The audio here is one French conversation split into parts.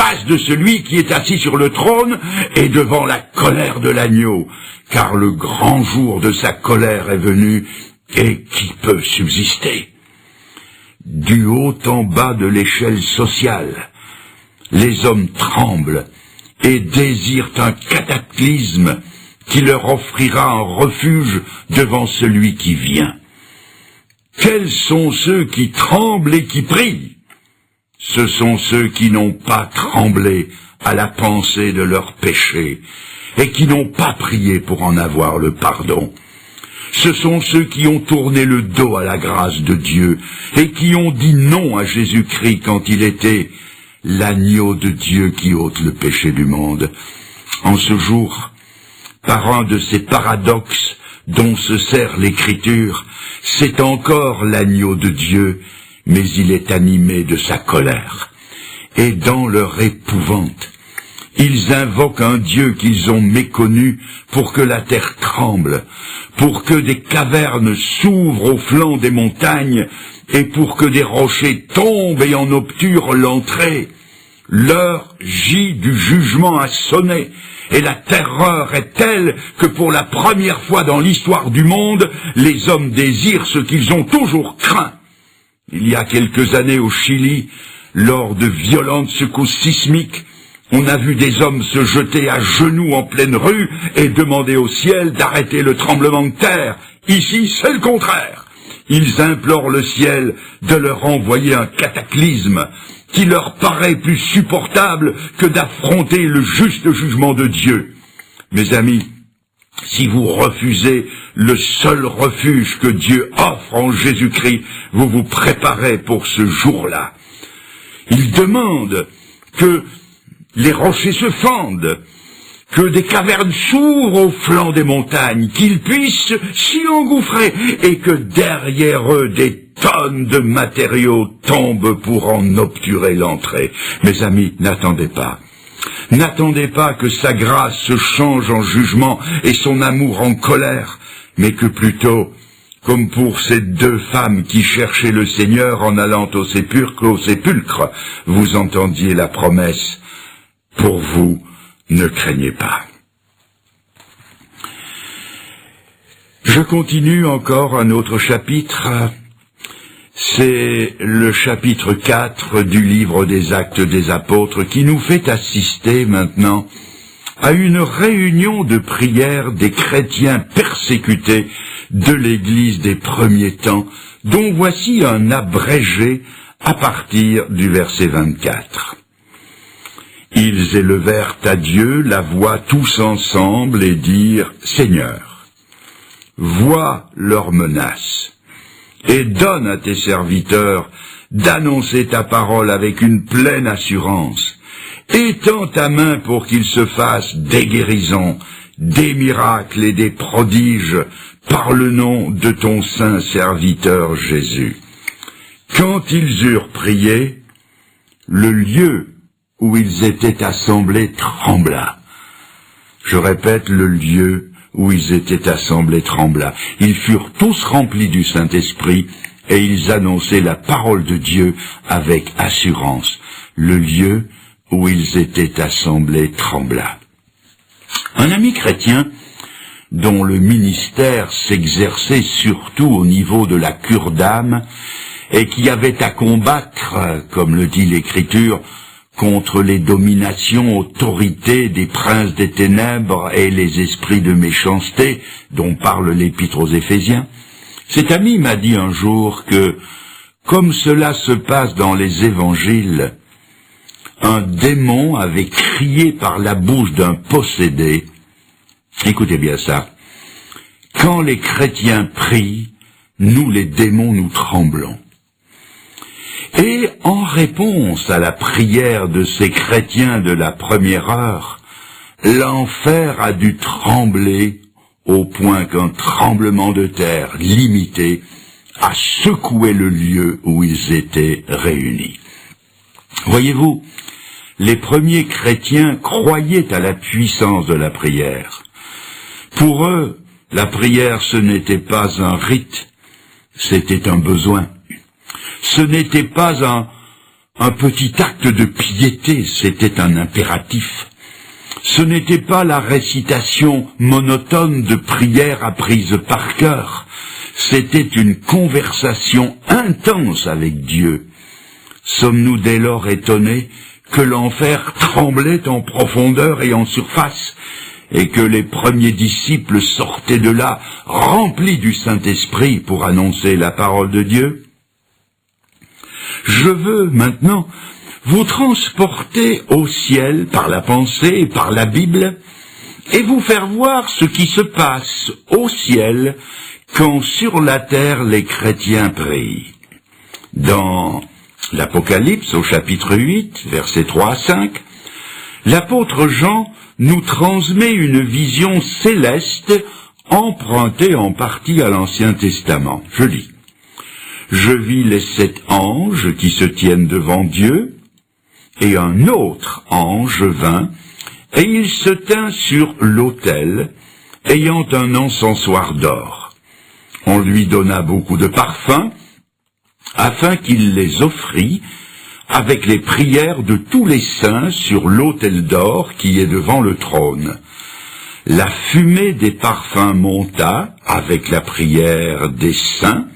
face de celui qui est assis sur le trône et devant la colère de l'agneau, car le grand jour de sa colère est venu, et qui peut subsister? Du haut en bas de l'échelle sociale, les hommes tremblent et désirent un cataclysme qui leur offrira un refuge devant celui qui vient. Quels sont ceux qui tremblent et qui prient? Ce sont ceux qui n'ont pas tremblé à la pensée de leurs péchés et qui n'ont pas prié pour en avoir le pardon. Ce sont ceux qui ont tourné le dos à la grâce de Dieu et qui ont dit non à Jésus-Christ quand il était l'agneau de Dieu qui ôte le péché du monde. En ce jour, par un de ces paradoxes dont se sert l'Écriture, c'est encore l'agneau de Dieu, mais il est animé de sa colère. Et dans leur épouvante, ils invoquent un Dieu qu'ils ont méconnu pour que la terre tremble, pour que des cavernes s'ouvrent au flanc des montagnes et pour que des rochers tombent et en obturent l'entrée. L'heure J du jugement a sonné et la terreur est telle que pour la première fois dans l'histoire du monde, les hommes désirent ce qu'ils ont toujours craint. Il y a quelques années au Chili, lors de violentes secousses sismiques, on a vu des hommes se jeter à genoux en pleine rue et demander au ciel d'arrêter le tremblement de terre. Ici, c'est le contraire. Ils implorent le ciel de leur envoyer un cataclysme qui leur paraît plus supportable que d'affronter le juste jugement de Dieu. Mes amis, si vous refusez le seul refuge que Dieu offre en Jésus-Christ, vous vous préparez pour ce jour-là. Il demande que les rochers se fendent, que des cavernes s'ouvrent au flanc des montagnes, qu'ils puissent s'y engouffrer, et que derrière eux des tonnes de matériaux tombent pour en obturer l'entrée. Mes amis, n'attendez pas. N'attendez pas que sa grâce se change en jugement et son amour en colère, mais que plutôt, comme pour ces deux femmes qui cherchaient le Seigneur en allant au sépulcre, vous entendiez la promesse. Pour vous, ne craignez pas. Je continue encore un autre chapitre. C'est le chapitre 4 du livre des Actes des Apôtres qui nous fait assister maintenant à une réunion de prière des chrétiens persécutés de l'Église des premiers temps, dont voici un abrégé à partir du verset 24. Ils élevèrent à Dieu la voix tous ensemble et dirent « Seigneur, vois leurs menaces et donne à tes serviteurs d'annoncer ta parole avec une pleine assurance. Étends ta main pour qu'ils se fassent des guérisons, des miracles et des prodiges par le nom de ton saint serviteur Jésus. » Quand ils eurent prié, le lieu où ils étaient assemblés trembla. Je répète, le lieu où ils étaient assemblés trembla. Ils furent tous remplis du Saint-Esprit et ils annonçaient la parole de Dieu avec assurance. Le lieu où ils étaient assemblés trembla. Un ami chrétien dont le ministère s'exerçait surtout au niveau de la cure d'âme et qui avait à combattre, comme le dit l'Écriture, contre les dominations, autorités des princes des ténèbres et les esprits de méchanceté dont parle l'Épître aux Éphésiens. Cet ami m'a dit un jour que, comme cela se passe dans les évangiles, un démon avait crié par la bouche d'un possédé. Écoutez bien ça. Quand les chrétiens prient, nous les démons nous tremblons. Et en réponse à la prière de ces chrétiens de la première heure, l'enfer a dû trembler au point qu'un tremblement de terre limité a secoué le lieu où ils étaient réunis. Voyez-vous, les premiers chrétiens croyaient à la puissance de la prière. Pour eux, la prière ce n'était pas un rite, c'était un besoin. Ce n'était pas un petit acte de piété, c'était un impératif. Ce n'était pas la récitation monotone de prières apprises par cœur, c'était une conversation intense avec Dieu. Sommes-nous dès lors étonnés que l'enfer tremblait en profondeur et en surface, et que les premiers disciples sortaient de là remplis du Saint-Esprit pour annoncer la parole de Dieu? Je veux maintenant vous transporter au ciel par la pensée et par la Bible, et vous faire voir ce qui se passe au ciel quand sur la terre les chrétiens prient. Dans l'Apocalypse, au chapitre 8, versets 3 à 5, l'apôtre Jean nous transmet une vision céleste empruntée en partie à l'Ancien Testament. Je lis. Je vis les 7 anges qui se tiennent devant Dieu, et un autre ange vint, et il se tint sur l'autel, ayant un encensoir d'or. On lui donna beaucoup de parfums, afin qu'il les offrît avec les prières de tous les saints sur l'autel d'or qui est devant le trône. La fumée des parfums monta, avec la prière des saints,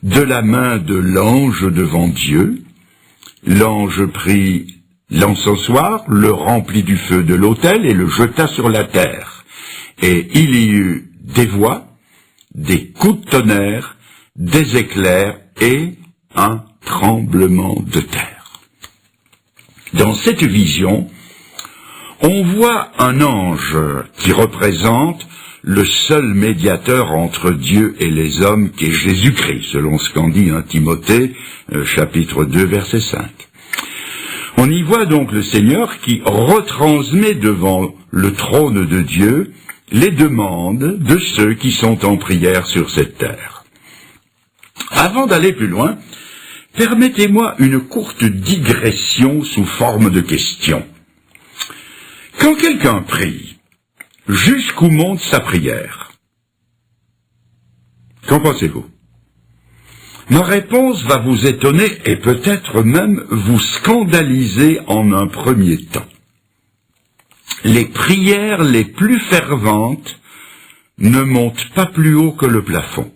de la main de l'ange devant Dieu. L'ange prit l'encensoir, le remplit du feu de l'autel et le jeta sur la terre. Et il y eut des voix, des coups de tonnerre, des éclairs et un tremblement de terre. Dans cette vision, on voit un ange qui représente le seul médiateur entre Dieu et les hommes, qui est Jésus-Christ, selon ce qu'en dit 1 Timothée, chapitre 2, verset 5. On y voit donc le Seigneur qui retransmet devant le trône de Dieu les demandes de ceux qui sont en prière sur cette terre. Avant d'aller plus loin, permettez-moi une courte digression sous forme de question. Quand quelqu'un prie, jusqu'où monte sa prière? Qu'en pensez-vous? Ma réponse va vous étonner et peut-être même vous scandaliser en un premier temps. Les prières les plus ferventes ne montent pas plus haut que le plafond,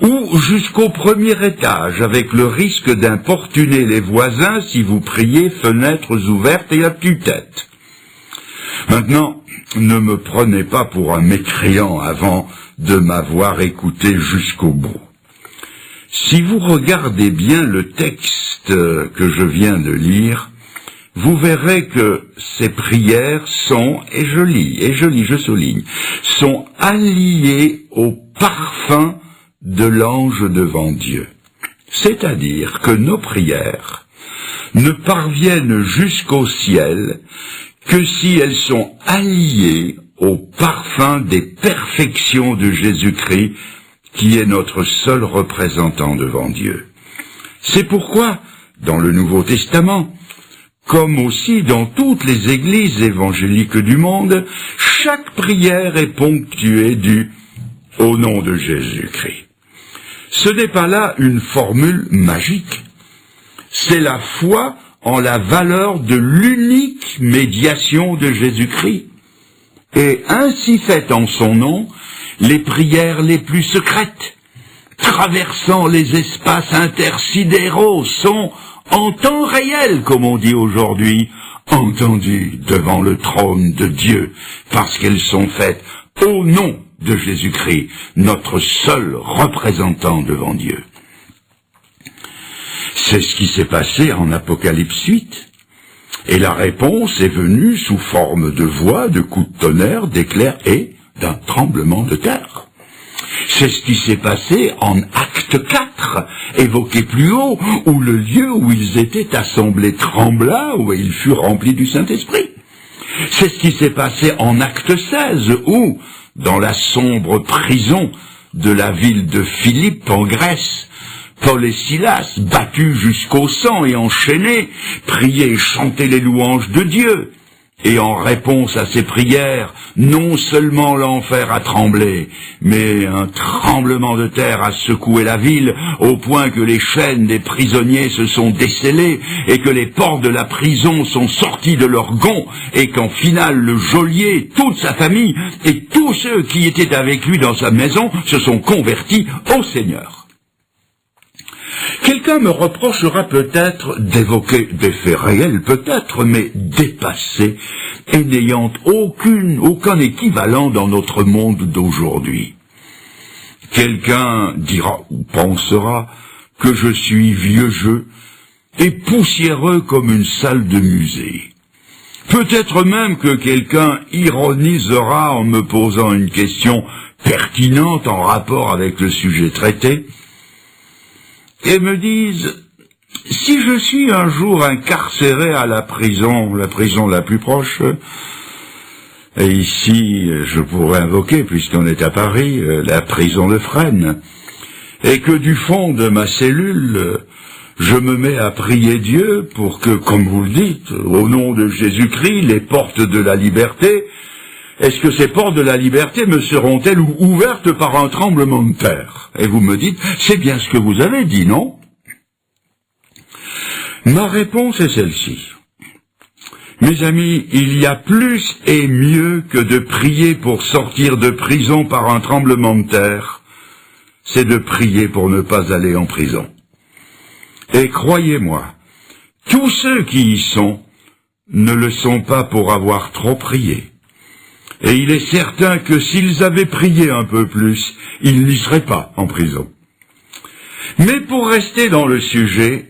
ou jusqu'au premier étage, avec le risque d'importuner les voisins si vous priez fenêtres ouvertes et à tue-tête. Maintenant, ne me prenez pas pour un mécréant avant de m'avoir écouté jusqu'au bout. Si vous regardez bien le texte que je viens de lire, vous verrez que ces prières sont, et je souligne, sont alliées au parfum de l'ange devant Dieu. C'est-à-dire que nos prières ne parviennent jusqu'au ciel que si elles sont alliées au parfum des perfections de Jésus-Christ, qui est notre seul représentant devant Dieu. C'est pourquoi, dans le Nouveau Testament, comme aussi dans toutes les églises évangéliques du monde, chaque prière est ponctuée du « au nom de Jésus-Christ ». Ce n'est pas là une formule magique, c'est la foi en la valeur de l'unique médiation de Jésus-Christ. Et ainsi fait en son nom, les prières les plus secrètes, traversant les espaces intersidéraux, sont en temps réel, comme on dit aujourd'hui, entendues devant le trône de Dieu, parce qu'elles sont faites au nom de Jésus-Christ, notre seul représentant devant Dieu. C'est ce qui s'est passé en Apocalypse 8. Et la réponse est venue sous forme de voix, de coups de tonnerre, d'éclairs et d'un tremblement de terre. C'est ce qui s'est passé en Acte 4, évoqué plus haut, où le lieu où ils étaient assemblés trembla, où ils furent remplis du Saint-Esprit. C'est ce qui s'est passé en Acte 16, où, dans la sombre prison de la ville de Philippe en Grèce, Paul et Silas, battus jusqu'au sang et enchaînés, priaient et chantaient les louanges de Dieu. Et en réponse à ces prières, non seulement l'enfer a tremblé, mais un tremblement de terre a secoué la ville, au point que les chaînes des prisonniers se sont descellées, et que les portes de la prison sont sorties de leurs gonds, et qu'en finale le geôlier, toute sa famille, et tous ceux qui étaient avec lui dans sa maison se sont convertis au Seigneur. Quelqu'un me reprochera peut-être d'évoquer des faits réels, peut-être, mais dépassés et n'ayant aucun équivalent dans notre monde d'aujourd'hui. Quelqu'un dira ou pensera que je suis vieux jeu et poussiéreux comme une salle de musée. Peut-être même que quelqu'un ironisera en me posant une question pertinente en rapport avec le sujet traité, et me disent, si je suis un jour incarcéré à la prison la plus proche, et ici je pourrais invoquer, puisqu'on est à Paris, la prison de Fresnes, et que du fond de ma cellule, je me mets à prier Dieu pour que, comme vous le dites, au nom de Jésus-Christ, les portes de la liberté, est-ce que ces portes de la liberté me seront-elles ouvertes par un tremblement de terre? Et vous me dites, c'est bien ce que vous avez dit, non? Ma réponse est celle-ci. Mes amis, il y a plus et mieux que de prier pour sortir de prison par un tremblement de terre. C'est de prier pour ne pas aller en prison. Et croyez-moi, tous ceux qui y sont ne le sont pas pour avoir trop prié. Et il est certain que s'ils avaient prié un peu plus, ils n'y seraient pas en prison. Mais pour rester dans le sujet,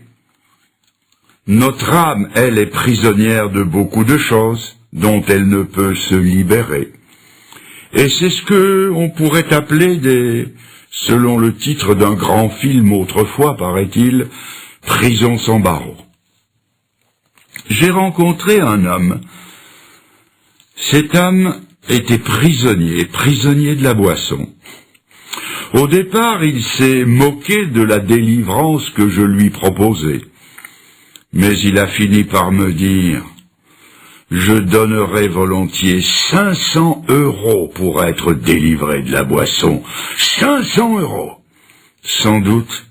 notre âme, elle, est prisonnière de beaucoup de choses dont elle ne peut se libérer. Et c'est ce que on pourrait appeler selon le titre d'un grand film autrefois, paraît-il, Prison sans barreaux. J'ai rencontré un homme. Cet homme était prisonnier de la boisson. Au départ, il s'est moqué de la délivrance que je lui proposais. Mais il a fini par me dire, je donnerais volontiers 500 € pour être délivré de la boisson. 500 €! Sans doute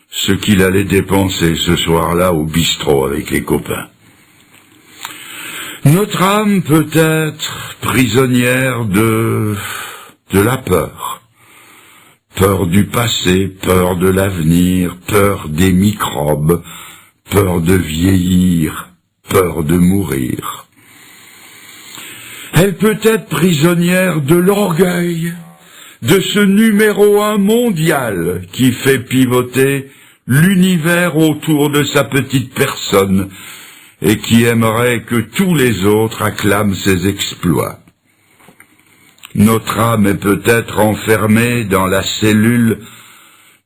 ce qu'il allait dépenser ce soir-là au bistrot avec les copains. Notre âme peut être prisonnière de la peur. Peur du passé, peur de l'avenir, peur des microbes, peur de vieillir, peur de mourir. Elle peut être prisonnière de l'orgueil, de ce numéro 1 mondial qui fait pivoter l'univers autour de sa petite personne et qui aimerait que tous les autres acclament ses exploits. Notre âme est peut-être enfermée dans la cellule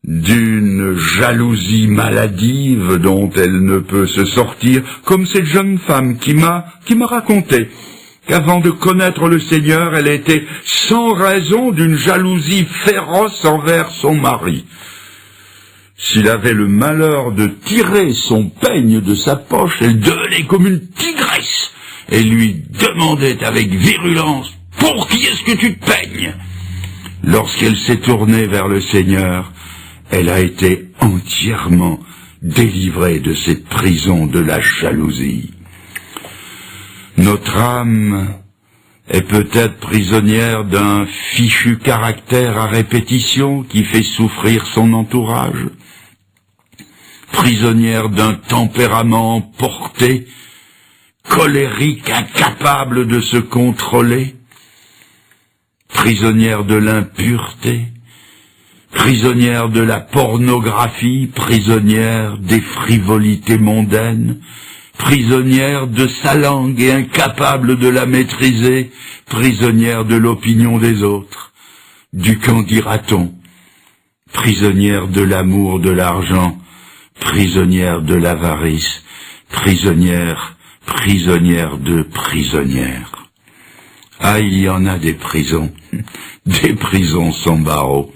d'une jalousie maladive dont elle ne peut se sortir, comme cette jeune femme qui m'a raconté qu'avant de connaître le Seigneur, elle était sans raison d'une jalousie féroce envers son mari. S'il avait le malheur de tirer son peigne de sa poche, elle devenait comme une tigresse et lui demandait avec virulence « Pour qui est-ce que tu te peignes ?» Lorsqu'elle s'est tournée vers le Seigneur, elle a été entièrement délivrée de cette prison de la jalousie. Notre âme est peut-être prisonnière d'un fichu caractère à répétition qui fait souffrir son entourage, prisonnière d'un tempérament emporté, colérique, incapable de se contrôler, prisonnière de l'impureté, prisonnière de la pornographie, prisonnière des frivolités mondaines, prisonnière de sa langue et incapable de la maîtriser, prisonnière de l'opinion des autres, du qu'en dira-t-on, prisonnière de l'amour de l'argent, prisonnière de l'avarice, prisonnière de prisonnières. Ah, il y en a des prisons sans barreaux.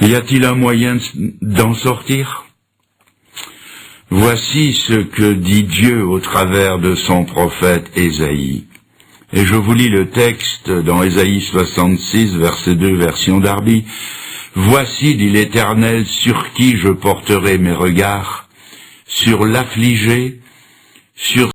Y a-t-il un moyen d'en sortir? Voici ce que dit Dieu au travers de son prophète Ésaïe. Et je vous lis le texte dans Ésaïe 66, verset 2, version Darby. « Voici, dit l'Éternel, sur qui je porterai mes regards, sur l'affligé, sur